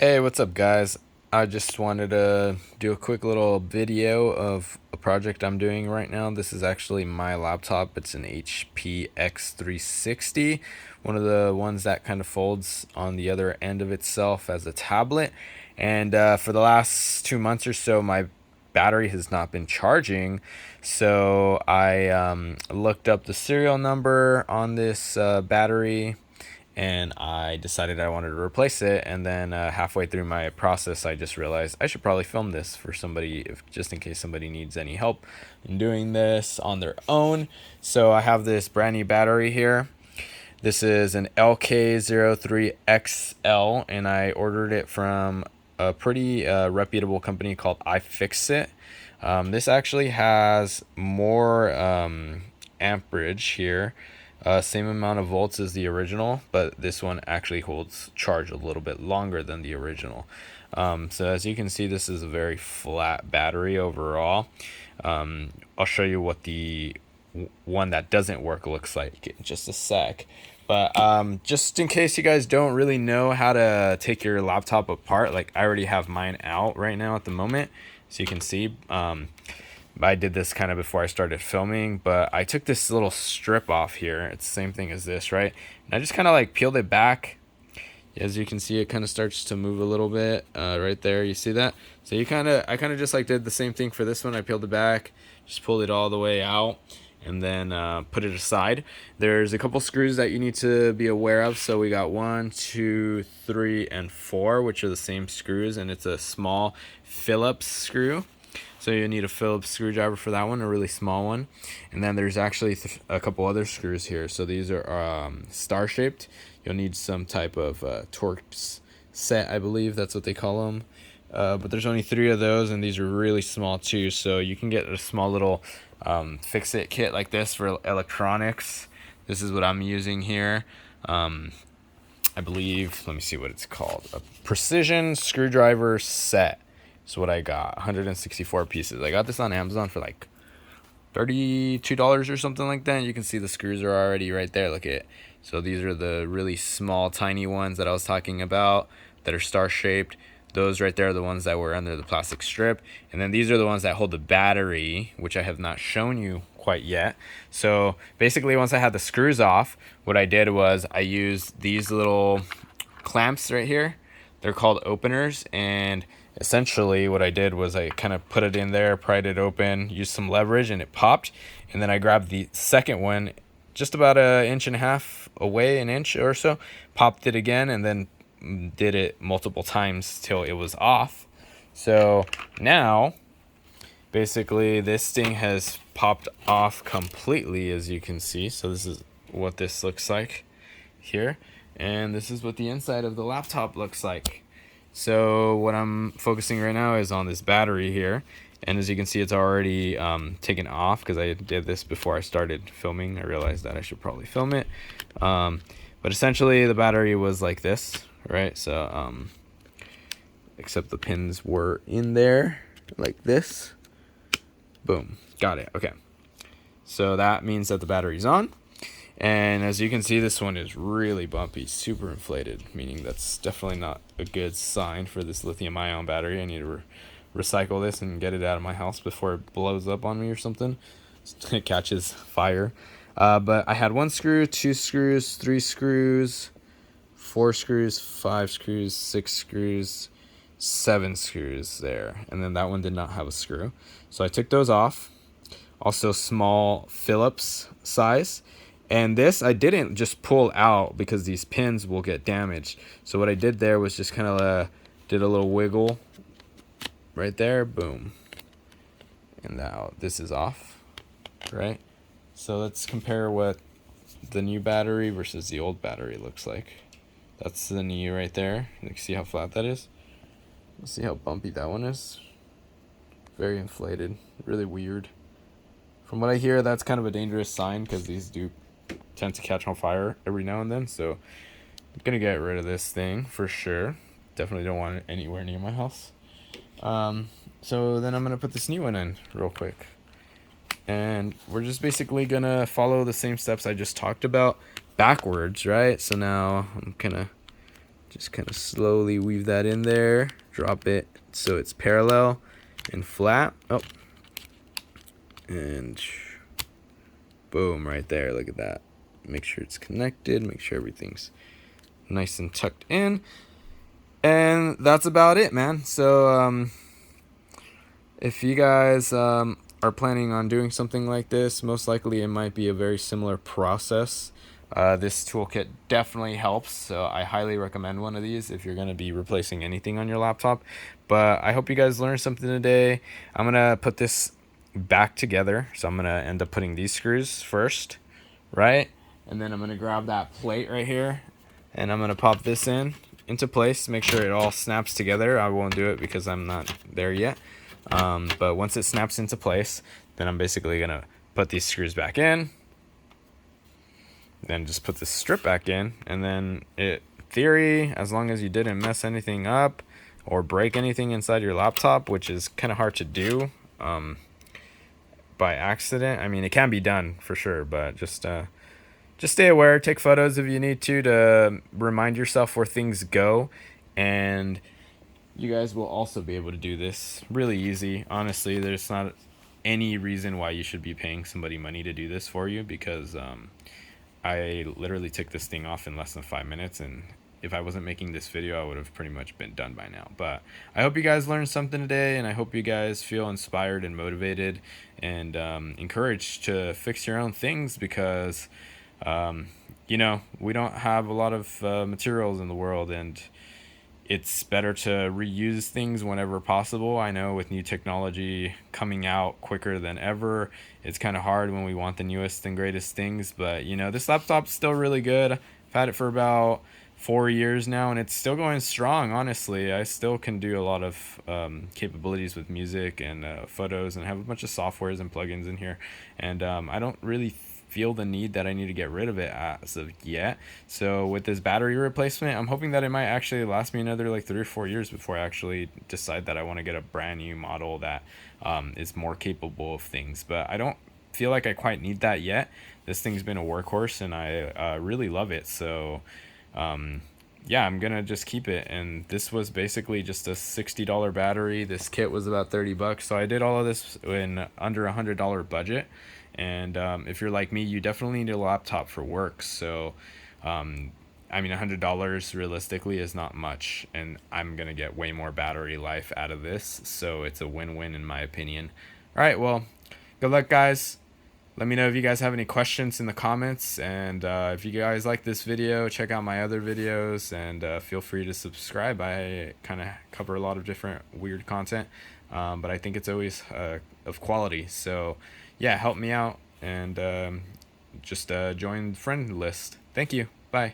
Hey, what's up, guys? I just wanted to do a quick little video of a project I'm doing right now. This is actually my laptop. It's an HP x360, one of the ones that kind of folds on the other end of itself as a tablet. And for the last 2 months or so, my battery has not been charging. So I looked up the serial number on this battery, and I decided I wanted to replace it. And then halfway through my process, I just realized I should probably film this for somebody, if just in case somebody needs any help in doing this on their own. So I have this brand new battery here. This is an LK03XL, and I ordered it from a pretty reputable company called iFixit. This actually has more amperage here, same amount of volts as the original, but this one actually holds charge a little bit longer than the original. So as you can see, this is a very flat battery overall. I'll show you what the one that doesn't work looks like in just a sec. But just in case you guys don't really know how to take your laptop apart, like I already have mine out right now at the moment, so you can see. I did this kind of before I started filming, but I took this little strip off here. It's the same thing as this, right? And I just kind of like peeled it back. As you can see, it kind of starts to move a little bit right there. You see that? So I kind of just like did the same thing for this one. I peeled it back, just pulled it all the way out, and then put it aside. There's a couple screws that you need to be aware of. So we got 1, 2, 3, and 4, which are the same screws, and it's a small Phillips screw. So you need a Phillips screwdriver for that one, a really small one. And then there's actually a couple other screws here. So these are star shaped. You'll need some type of Torx set, I believe that's what they call them. But there's only 3 of those, and these are really small too. So you can get a small little fix-it kit like this for electronics. This is what I'm using here. I believe, let me see what it's called. A precision screwdriver set is what I got. 164 pieces. I got this on Amazon for like $32 or something like that. And you can see the screws are already right there. Look at it. So these are the really small, tiny ones that I was talking about that are star shaped. Those right there are the ones that were under the plastic strip. And then these are the ones that hold the battery, which I have not shown you quite yet. So basically, once I had the screws off, what I did was I used these little clamps right here. They're called openers, and essentially what I did was I kind of put it in there, pried it open, used some leverage, and it popped. And then I grabbed the second one just about an inch and a half away, an inch or so, popped it again, and then did it multiple times till it was off. So now basically this thing has popped off completely, as you can see. So this is what this looks like here, and this is what the inside of the laptop looks like. So what I'm focusing right now is on this battery here, and as you can see, it's already taken off because I did this before I started filming. I realized that I should probably film it, but essentially the battery was like this, right? So except the pins were in there like this. Boom, got it. Okay, so that means that the battery's on. And as you can see, this one is really bumpy, super inflated, meaning that's definitely not a good sign for this lithium-ion battery. I need to recycle this and get it out of my house before it blows up on me or something. It catches fire. But I had 1 screw, 2 screws, 3 screws, 4 screws, 5 screws, 6 screws, 7 screws there. And then that one did not have a screw. So I took those off. Also small Phillips size. And this I didn't just pull out because these pins will get damaged. So what I did there was just kind of did a little wiggle right there. Boom. And now this is off, right? So let's compare what the new battery versus the old battery looks like. That's the new right there. You can see how flat that is. Let's see how bumpy that one is. Very inflated, really weird. From what I hear, that's kind of a dangerous sign because these do tend to catch on fire every now and then. So I'm gonna get rid of this thing for sure. Definitely don't want it anywhere near my house. So then I'm gonna put this new one in real quick, and we're just basically gonna follow the same steps I just talked about backwards, right? So now I'm gonna Just kind of slowly weave that in there, drop it so it's parallel and flat. Oh, and boom, right there. Look at that. Make sure it's connected, make sure everything's nice and tucked in. And that's about it, man. So if you guys are planning on doing something like this, most likely it might be a very similar process. This toolkit definitely helps, so I highly recommend one of these if you're going to be replacing anything on your laptop. But I hope you guys learned something today. I'm going to put this back together, so I'm going to end up putting these screws first, right? And then I'm going to grab that plate right here, and I'm going to pop this into place, make sure it all snaps together. I won't do it because I'm not there yet. But once it snaps into place, then I'm basically going to put these screws back in, then just put the strip back in, and then theory, as long as you didn't mess anything up or break anything inside your laptop, which is kind of hard to do by accident. I mean, it can be done for sure, but just stay aware, take photos if you need to remind yourself where things go, and you guys will also be able to do this really easy. Honestly, there's not any reason why you should be paying somebody money to do this for you, because I literally took this thing off in less than 5 minutes, and if I wasn't making this video, I would have pretty much been done by now. But I hope you guys learned something today, and I hope you guys feel inspired and motivated and encouraged to fix your own things, because you know, we don't have a lot of materials in the world, and it's better to reuse things whenever possible. I know with new technology coming out quicker than ever, it's kind of hard when we want the newest and greatest things, but you know, this laptop's still really good. I've had it for about 4 years now, and it's still going strong. Honestly, I still can do a lot of capabilities with music and photos, and have a bunch of softwares and plugins in here, and I don't really feel the need that I need to get rid of it as of yet. So with this battery replacement, I'm hoping that it might actually last me another like 3 or 4 years before I actually decide that I want to get a brand new model that is more capable of things. But I don't feel like I quite need that yet. This thing's been a workhorse, and I really love it. So yeah, I'm gonna just keep it. And this was basically just a $60 battery. This kit was about 30 bucks, so I did all of this in under $100 budget. And if you're like me, you definitely need a laptop for work. So I mean, $100 realistically is not much, and I'm gonna get way more battery life out of this, so it's a win-win in my opinion. All right, well, good luck, guys. Let me know if you guys have any questions in the comments, and if you guys like this video, check out my other videos, and feel free to subscribe. I kind of cover a lot of different weird content, but I think it's always of quality. So yeah, help me out, and just join the friend list. Thank you. Bye.